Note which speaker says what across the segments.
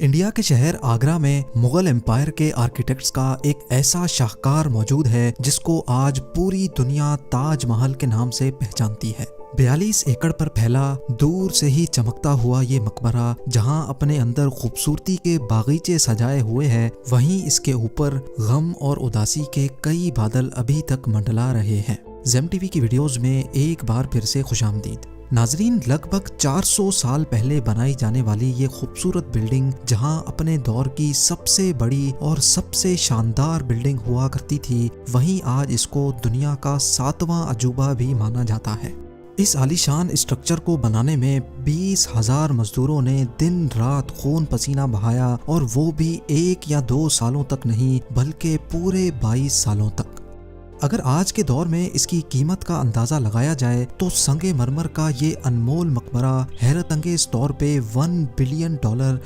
Speaker 1: India کے شہر آگرہ میں مغل امپائر کے آرکیٹیکٹس کا ایک ایسا شاہکار موجود ہے جس کو آج پوری دنیا تاج محل کے نام سے پہچانتی ہے۔ 42 ایکڑ پر پھیلا دور سے ہی چمکتا ہوا یہ مقبرہ جہاں اپنے اندر خوبصورتی کے باغیچے سجائے ہوئے ہے، وہیں اس کے اوپر غم اور اداسی کے کئی بادل ابھی تک منڈلا رہے ہیں۔ زیم ٹی وی کی ویڈیوز میں ایک بار پھر سے خوش آمدید۔ ناظرین، لگ بھگ 400 سال پہلے بنائی جانے والی یہ خوبصورت بلڈنگ جہاں اپنے دور کی سب سے بڑی اور سب سے شاندار بلڈنگ ہوا کرتی تھی، وہیں آج اس کو دنیا کا 7واں عجوبہ بھی مانا جاتا ہے۔ اس عالیشان اسٹرکچر کو بنانے میں 20,000 مزدوروں نے دن رات خون پسینہ بہایا، اور وہ بھی 1 یا 2 سالوں تک نہیں بلکہ پورے 22 سالوں تک۔ اگر آج کے دور میں اس کی قیمت کا اندازہ لگایا جائے تو سنگ مرمر کا یہ انمول مقبرہ حیرت انگیز طور پہ $1 بلین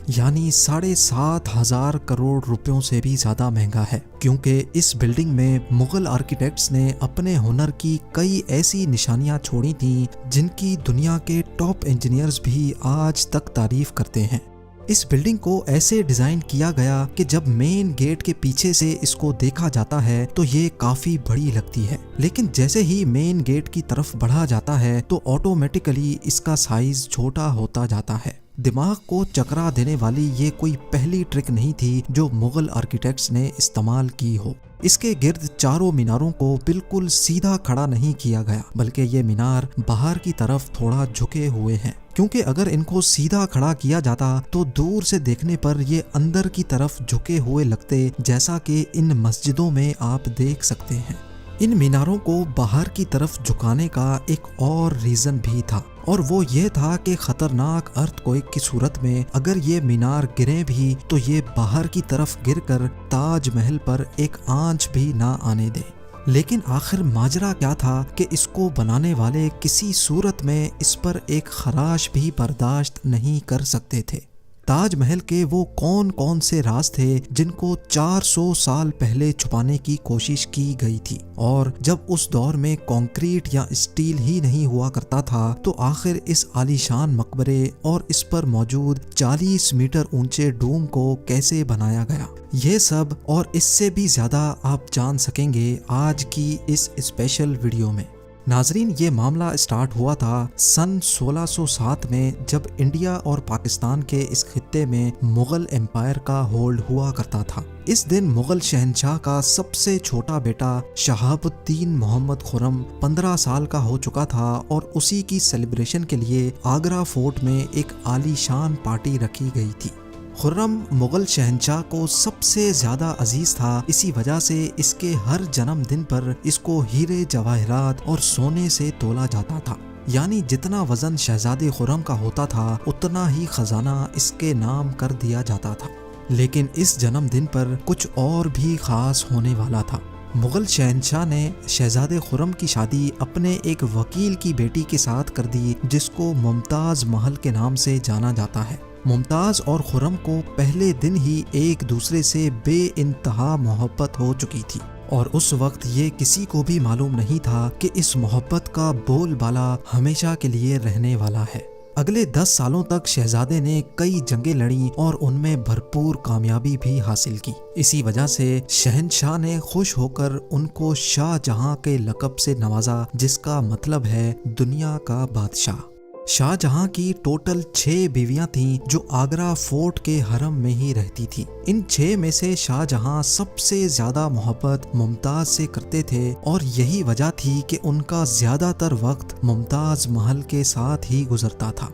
Speaker 1: یعنی 7,500 کروڑ روپیوں سے بھی زیادہ مہنگا ہے، کیونکہ اس بلڈنگ میں مغل آرکیٹیکٹس نے اپنے ہنر کی کئی ایسی نشانیاں چھوڑی تھیں جن کی دنیا کے ٹاپ انجینئرز بھی آج تک تعریف کرتے ہیں۔ اس بلڈنگ کو ایسے ڈیزائن کیا گیا کہ جب مین گیٹ کے پیچھے سے اس کو دیکھا جاتا ہے تو یہ کافی بڑی لگتی ہے، لیکن جیسے ہی مین گیٹ کی طرف بڑھا جاتا ہے تو آٹومیٹیکلی اس کا سائز چھوٹا ہوتا جاتا ہے۔ دماغ کو چکرا دینے والی یہ کوئی پہلی ٹرک نہیں تھی جو مغل آرکیٹیکٹس نے استعمال کی ہو۔ اس کے گرد چاروں میناروں کو بالکل سیدھا کھڑا نہیں کیا گیا، بلکہ یہ مینار باہر کی طرف تھوڑا جھکے ہوئے ہیں، کیونکہ اگر ان کو سیدھا کھڑا کیا جاتا تو دور سے دیکھنے پر یہ اندر کی طرف جھکے ہوئے لگتے، جیسا کہ ان مسجدوں میں آپ دیکھ سکتے ہیں۔ ان میناروں کو باہر کی طرف جھکانے کا ایک اور ریزن بھی تھا، اور وہ یہ تھا کہ خطرناک ارتھ کوئک کی صورت میں اگر یہ مینار گریں بھی تو یہ باہر کی طرف گر کر تاج محل پر ایک آنچ بھی نہ آنے دے۔ لیکن آخر ماجرا کیا تھا کہ اس کو بنانے والے کسی صورت میں اس پر ایک خراش بھی برداشت نہیں کر سکتے تھے۔ تاج محل کے وہ کون سے راز تھے جن کو 400 سال پہلے چھپانے کی کوشش کی گئی تھی، اور جب اس دور میں کنکریٹ یا اسٹیل ہی نہیں ہوا کرتا تھا تو آخر اس عالیشان مقبرے اور اس پر موجود 40 میٹر اونچے ڈوم کو کیسے بنایا گیا؟ یہ سب اور اس سے بھی زیادہ آپ جان سکیں گے آج کی اس اسپیشل ویڈیو میں۔ ناظرین، یہ معاملہ اسٹارٹ ہوا تھا سن 1607 میں، جب انڈیا اور پاکستان کے اس خطے میں مغل امپائر کا ہولڈ ہوا کرتا تھا۔ اس دن مغل شہنشاہ کا سب سے چھوٹا بیٹا شہاب الدین محمد خرم 15 سال کا ہو چکا تھا، اور اسی کی سیلیبریشن کے لیے آگرہ فورٹ میں ایک عالیشان پارٹی رکھی گئی تھی۔ خرم مغل شہنشاہ کو سب سے زیادہ عزیز تھا، اسی وجہ سے اس کے ہر جنم دن پر اس کو ہیرے جواہرات اور سونے سے تولا جاتا تھا، یعنی جتنا وزن شہزادے خرم کا ہوتا تھا اتنا ہی خزانہ اس کے نام کر دیا جاتا تھا۔ لیکن اس جنم دن پر کچھ اور بھی خاص ہونے والا تھا۔ مغل شہنشاہ نے شہزادے خرم کی شادی اپنے ایک وکیل کی بیٹی کے ساتھ کر دی جس کو ممتاز محل کے نام سے جانا جاتا ہے۔ ممتاز اور خرم کو پہلے دن ہی ایک دوسرے سے بے انتہا محبت ہو چکی تھی، اور اس وقت یہ کسی کو بھی معلوم نہیں تھا کہ اس محبت کا بول بالا ہمیشہ کے لیے رہنے والا ہے۔ اگلے 10 سالوں تک شہزادے نے کئی جنگیں لڑیں اور ان میں بھرپور کامیابی بھی حاصل کی۔ اسی وجہ سے شہنشاہ نے خوش ہو کر ان کو شاہ جہاں کے لقب سے نوازا، جس کا مطلب ہے دنیا کا بادشاہ۔ شاہ جہاں کی ٹوٹل 6 بیویاں تھیں جو آگرہ فورٹ کے حرم میں ہی رہتی تھیں۔ ان 6 میں سے شاہ جہاں سب سے زیادہ محبت ممتاز سے کرتے تھے، اور یہی وجہ تھی کہ ان کا زیادہ تر وقت ممتاز محل کے ساتھ ہی گزرتا تھا۔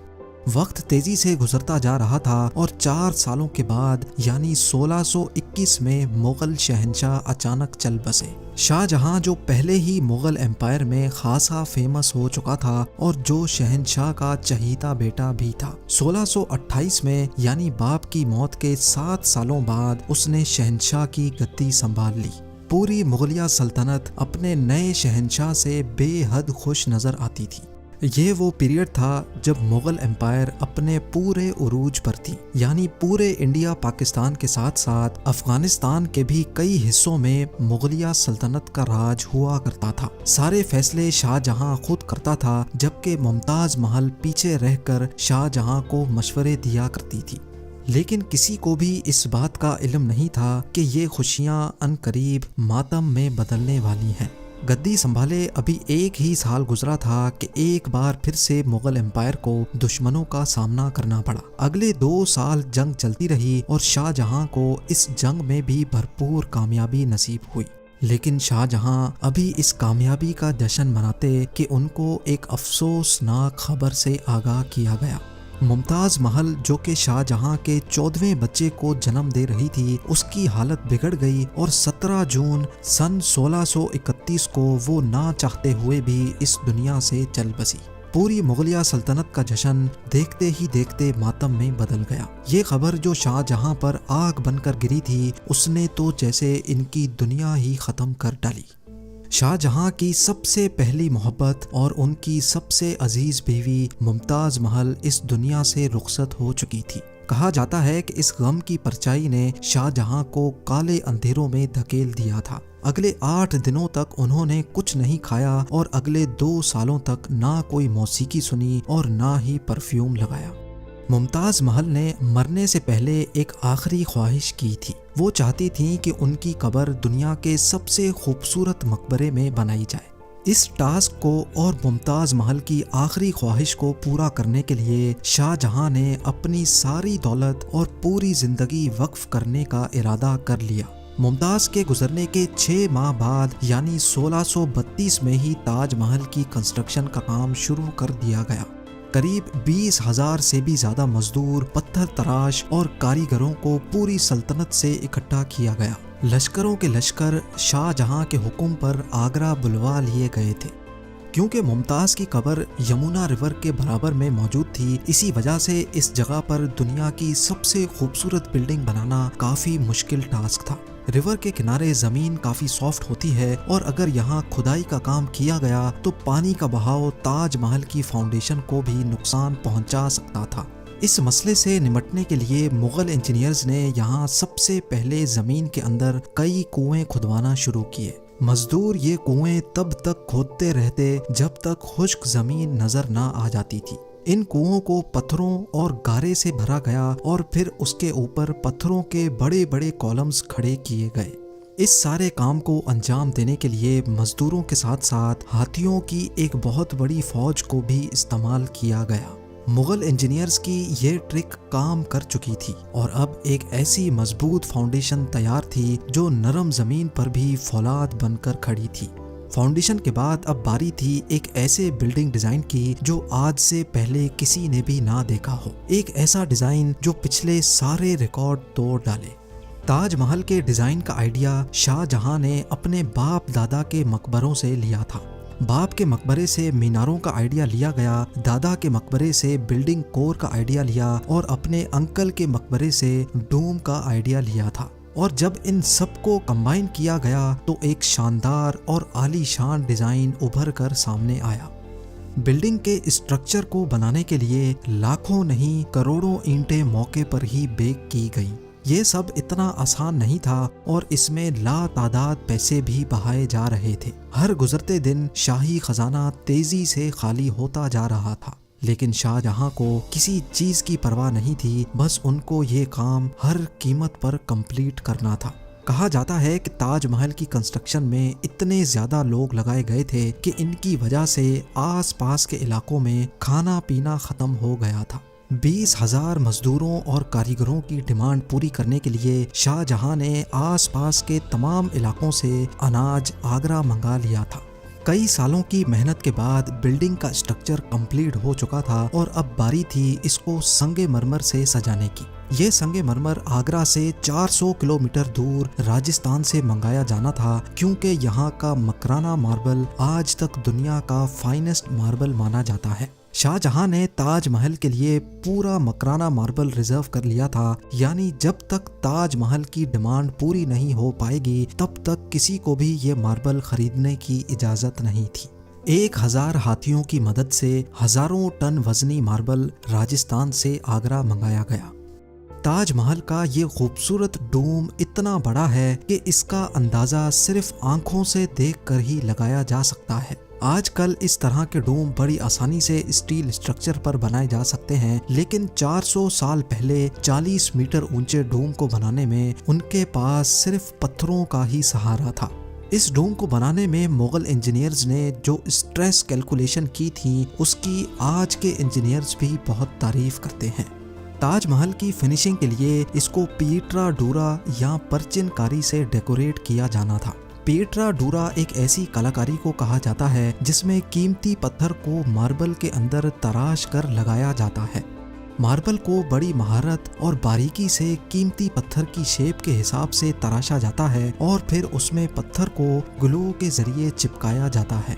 Speaker 1: وقت تیزی سے گزرتا جا رہا تھا، اور 4 سالوں کے بعد یعنی 1621 میں مغل شہنشاہ اچانک چل بسے۔ شاہ جہاں جو پہلے ہی مغل امپائر میں خاصا فیمس ہو چکا تھا اور جو شہنشاہ کا چہیتا بیٹا بھی تھا، 1628 میں یعنی باپ کی موت کے 7 سالوں بعد اس نے شہنشاہ کی گدی سنبھال لی۔ پوری مغلیہ سلطنت اپنے نئے شہنشاہ سے بے حد خوش نظر آتی تھی۔ یہ وہ پیریڈ تھا جب مغل امپائر اپنے پورے عروج پر تھی، یعنی پورے انڈیا پاکستان کے ساتھ ساتھ افغانستان کے بھی کئی حصوں میں مغلیہ سلطنت کا راج ہوا کرتا تھا۔ سارے فیصلے شاہ جہاں خود کرتا تھا، جبکہ ممتاز محل پیچھے رہ کر شاہ جہاں کو مشورے دیا کرتی تھی۔ لیکن کسی کو بھی اس بات کا علم نہیں تھا کہ یہ خوشیاں عنقریب ماتم میں بدلنے والی ہیں۔ گدی سنبھالے ابھی 1 ہی سال گزرا تھا کہ ایک بار پھر سے مغل امپائر کو دشمنوں کا سامنا کرنا پڑا۔ اگلے 2 سال جنگ چلتی رہی اور شاہ جہاں کو اس جنگ میں بھی بھرپور کامیابی نصیب ہوئی، لیکن شاہ جہاں ابھی اس کامیابی کا جشن مناتے کہ ان کو ایک افسوسناک خبر سے آگاہ کیا گیا۔ ممتاز محل جو کہ شاہ جہاں کے 14ویں بچے کو جنم دے رہی تھی، اس کی حالت بگڑ گئی اور 17 جون سن 1631 کو وہ نہ چاہتے ہوئے بھی اس دنیا سے چل بسی۔ پوری مغلیہ سلطنت کا جشن دیکھتے ہی دیکھتے ماتم میں بدل گیا۔ یہ خبر جو شاہ جہاں پر آگ بن کر گری تھی، اس نے تو جیسے ان کی دنیا ہی ختم کر ڈالی۔ شاہ جہاں کی سب سے پہلی محبت اور ان کی سب سے عزیز بیوی ممتاز محل اس دنیا سے رخصت ہو چکی تھی۔ کہا جاتا ہے کہ اس غم کی پرچائی نے شاہ جہاں کو کالے اندھیروں میں دھکیل دیا تھا۔ اگلے 8 دنوں تک انہوں نے کچھ نہیں کھایا اور اگلے 2 سالوں تک نہ کوئی موسیقی سنی اور نہ ہی پرفیوم لگایا۔ ممتاز محل نے مرنے سے پہلے ایک آخری خواہش کی تھی۔ وہ چاہتی تھیں کہ ان کی قبر دنیا کے سب سے خوبصورت مقبرے میں بنائی جائے۔ اس ٹاسک کو اور ممتاز محل کی آخری خواہش کو پورا کرنے کے لیے شاہ جہاں نے اپنی ساری دولت اور پوری زندگی وقف کرنے کا ارادہ کر لیا۔ ممتاز کے گزرنے کے 6 ماہ بعد یعنی 1632 میں ہی تاج محل کی کنسٹرکشن کا کام شروع کر دیا گیا۔ قریب 20,000 سے بھی زیادہ مزدور، پتھر تراش اور کاریگروں کو پوری سلطنت سے اکٹھا کیا گیا۔ لشکروں کے لشکر شاہ جہاں کے حکم پر آگرہ بلوا لیے گئے تھے۔ کیونکہ ممتاز کی قبر یمنا ریور کے برابر میں موجود تھی، اسی وجہ سے اس جگہ پر دنیا کی سب سے خوبصورت بلڈنگ بنانا کافی مشکل ٹاسک تھا۔ ریور کے کنارے زمین کافی سافٹ ہوتی ہے اور اگر یہاں کھدائی کا کام کیا گیا تو پانی کا بہاؤ تاج محل کی فاؤنڈیشن کو بھی نقصان پہنچا سکتا تھا۔ اس مسئلے سے نمٹنے کے لیے مغل انجینئرز نے یہاں سب سے پہلے زمین کے اندر کئی کنویں کھدوانا شروع کیے۔ مزدور یہ کنویں تب تک کھودتے رہتے جب تک خشک زمین نظر نہ آ جاتی تھی۔ ان کنووں کو پتھروں اور گارے سے بھرا گیا اور پھر اس کے اوپر پتھروں کے بڑے بڑے کالمز کھڑے کیے گئے۔ اس سارے کام کو انجام دینے کے لیے مزدوروں کے ساتھ ساتھ ہاتھیوں کی ایک بہت بڑی فوج کو بھی استعمال کیا گیا۔ مغل انجینئرز کی یہ ٹرک کام کر چکی تھی اور اب ایک ایسی مضبوط فاؤنڈیشن تیار تھی جو نرم زمین پر بھی فولاد بن کر کھڑی تھی۔ فاؤنڈیشن کے بعد اب باری تھی ایک ایسے بلڈنگ ڈیزائن کی جو آج سے پہلے کسی نے بھی نہ دیکھا ہو، ایک ایسا ڈیزائن جو پچھلے سارے ریکارڈ توڑ ڈالے۔ تاج محل کے ڈیزائن کا آئیڈیا شاہ جہاں نے اپنے باپ دادا کے مقبروں سے لیا تھا۔ باپ کے مقبرے سے میناروں کا آئیڈیا لیا گیا، دادا کے مقبرے سے بلڈنگ کور کا آئیڈیا لیا اور اپنے انکل کے مقبرے سے ڈوم کا آئیڈیا لیا تھا۔ اور جب ان سب کو کمبائن کیا گیا تو ایک شاندار اور عالی شان ڈیزائن ابھر کر سامنے آیا۔ بلڈنگ کے اسٹرکچر کو بنانے کے لیے لاکھوں نہیں کروڑوں اینٹیں موقع پر ہی بیک کی گئیں۔ یہ سب اتنا آسان نہیں تھا اور اس میں لا تعداد پیسے بھی بہائے جا رہے تھے۔ ہر گزرتے دن شاہی خزانہ تیزی سے خالی ہوتا جا رہا تھا، لیکن شاہ جہاں کو کسی چیز کی پرواہ نہیں تھی، بس ان کو یہ کام ہر قیمت پر کمپلیٹ کرنا تھا۔ کہا جاتا ہے کہ تاج محل کی کنسٹرکشن میں اتنے زیادہ لوگ لگائے گئے تھے کہ ان کی وجہ سے آس پاس کے علاقوں میں کھانا پینا ختم ہو گیا تھا۔ 20,000 مزدوروں اور کاریگروں کی ڈیمانڈ پوری کرنے کے لیے شاہ جہاں نے آس پاس کے تمام علاقوں سے اناج آگرہ منگا لیا تھا۔ کئی سالوں کی محنت کے بعد بلڈنگ کا اسٹرکچر کمپلیٹ ہو چکا تھا اور اب باری تھی اس کو سنگ مرمر سے سجانے کی۔ یہ سنگ مرمر آگرہ سے 400 کلومیٹر دور راجستھان سے منگایا جانا تھا، کیونکہ یہاں کا مکرانہ ماربل آج تک دنیا کا فائنسٹ ماربل مانا جاتا ہے۔ شاہ جہاں نے تاج محل کے لیے پورا مکرانہ ماربل ریزرو کر لیا تھا، یعنی جب تک تاج محل کی ڈیمانڈ پوری نہیں ہو پائے گی تب تک کسی کو بھی یہ ماربل خریدنے کی اجازت نہیں تھی۔ 1000 ہاتھیوں کی مدد سے ہزاروں ٹن وزنی ماربل راجستھان سے آگرہ منگایا گیا۔ تاج محل کا یہ خوبصورت ڈوم اتنا بڑا ہے کہ اس کا اندازہ صرف آنکھوں سے دیکھ کر ہی لگایا جا سکتا ہے۔ آج کل اس طرح کے ڈوم بڑی آسانی سے اسٹیل اسٹرکچر پر بنائے جا سکتے ہیں، لیکن 400 سال پہلے 40 میٹر اونچے ڈوم کو بنانے میں ان کے پاس صرف پتھروں کا ہی سہارا تھا۔ اس ڈوم کو بنانے میں مغل انجینئرز نے جو اسٹریس کیلکولیشن کی تھی اس کی آج کے انجینئرز بھی بہت تعریف کرتے ہیں۔ تاج محل کی فنیشنگ کے لیے اس کو پیٹرا ڈورا یا پرچن کاری سے ڈیکوریٹ کیا جانا تھا۔ پیٹرا ڈورا ایک ایسی کلاکاری کو کہا جاتا ہے جس میں قیمتی پتھر کو ماربل کے اندر تراش کر لگایا جاتا ہے۔ ماربل کو بڑی مہارت اور باریکی سے قیمتی پتھر کی شیپ کے حساب سے تراشا جاتا ہے اور پھر اس میں پتھر کو گلو کے ذریعے چپکایا جاتا ہے۔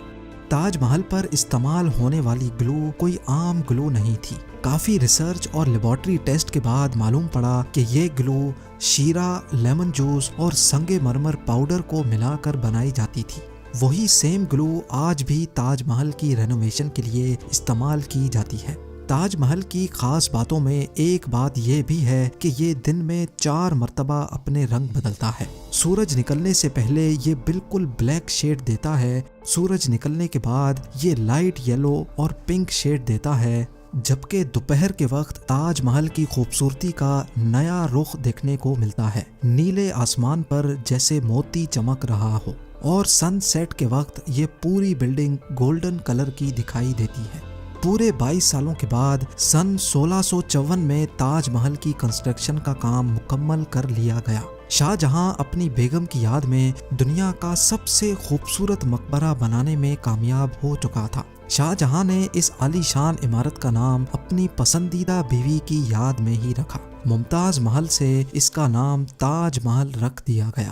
Speaker 1: تاج محل پر استعمال ہونے والی گلو کوئی عام گلو نہیں تھی۔ کافی ریسرچ اور لیبارٹری ٹیسٹ کے بعد معلوم پڑا کہ یہ گلو شیرہ، لیمن جوس اور سنگ مرمر پاؤڈر کو ملا کر بنائی جاتی تھی۔ وہی سیم گلو آج بھی تاج محل کی رینوویشن کے لیے استعمال کی جاتی ہے۔ تاج محل کی خاص باتوں میں ایک بات یہ بھی ہے کہ یہ دن میں 4 مرتبہ اپنے رنگ بدلتا ہے۔ سورج نکلنے سے پہلے یہ بالکل بلیک شیڈ دیتا ہے، سورج نکلنے کے بعد یہ لائٹ یلو اور پنک شیڈ دیتا ہے، جبکہ دوپہر کے وقت تاج محل کی خوبصورتی کا نیا رخ دیکھنے کو ملتا ہے، نیلے آسمان پر جیسے موتی چمک رہا ہو، اور سن سیٹ کے وقت یہ پوری بلڈنگ گولڈن کلر کی دکھائی دیتی ہے۔ پورے 22 سالوں کے بعد سن 1654 میں تاج محل کی کنسٹرکشن کا کام مکمل کر لیا گیا۔ شاہ جہاں اپنی بیگم کی یاد میں دنیا کا سب سے خوبصورت مقبرہ بنانے میں کامیاب ہو چکا تھا۔ شاہ جہاں نے اس عالی شان عمارت کا نام اپنی پسندیدہ بیوی کی یاد میں ہی رکھا۔ ممتاز محل سے اس کا نام تاج محل رکھ دیا گیا۔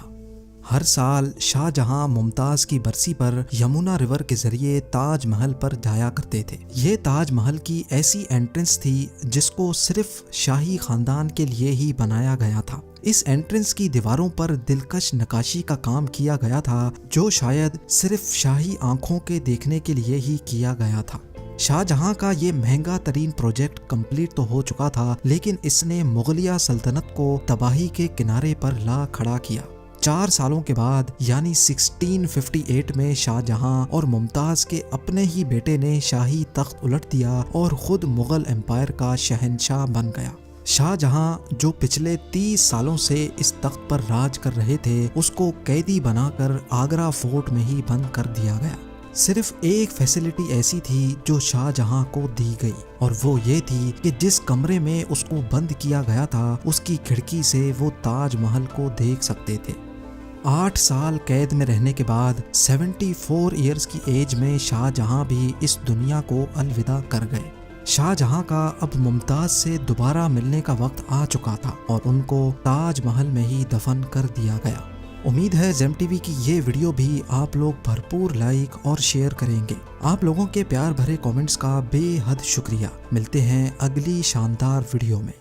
Speaker 1: ہر سال شاہ جہاں ممتاز کی برسی پر یمونا ریور کے ذریعے تاج محل پر جایا کرتے تھے۔ یہ تاج محل کی ایسی انٹرنس تھی جس کو صرف شاہی خاندان کے لیے ہی بنایا گیا تھا۔ اس انٹرنس کی دیواروں پر دلکش نقاشی کا کام کیا گیا تھا جو شاید صرف شاہی آنکھوں کے دیکھنے کے لیے ہی کیا گیا تھا۔ شاہ جہاں کا یہ مہنگا ترین پروجیکٹ کمپلیٹ تو ہو چکا تھا، لیکن اس نے مغلیہ سلطنت کو تباہی کے کنارے پر لا کھڑا کیا۔ 4 سالوں کے بعد یعنی 1658 میں شاہ جہاں اور ممتاز کے اپنے ہی بیٹے نے شاہی تخت الٹ دیا اور خود مغل امپائر کا شہنشاہ بن گیا۔ شاہ جہاں جو پچھلے 30 سالوں سے اس تخت پر راج کر رہے تھے، اس کو قیدی بنا کر آگرہ فورٹ میں ہی بند کر دیا گیا۔ صرف ایک فیسلٹی ایسی تھی جو شاہ جہاں کو دی گئی، اور وہ یہ تھی کہ جس کمرے میں اس کو بند کیا گیا تھا اس کی کھڑکی سے وہ تاج محل کو دیکھ سکتے تھے۔ 8 سال قید میں رہنے کے بعد 74 ایئرز کی ایج میں شاہ جہاں بھی اس دنیا کو الوداع کر گئے۔ شاہ جہاں کا اب ممتاز سے دوبارہ ملنے کا وقت آ چکا تھا اور ان کو تاج محل میں ہی دفن کر دیا گیا۔ امید ہے زیم ٹی وی کی یہ ویڈیو بھی آپ لوگ بھرپور لائک اور شیئر کریں گے۔ آپ لوگوں کے پیار بھرے کامنٹس کا بے حد شکریہ۔ ملتے ہیں اگلی شاندار ویڈیو میں۔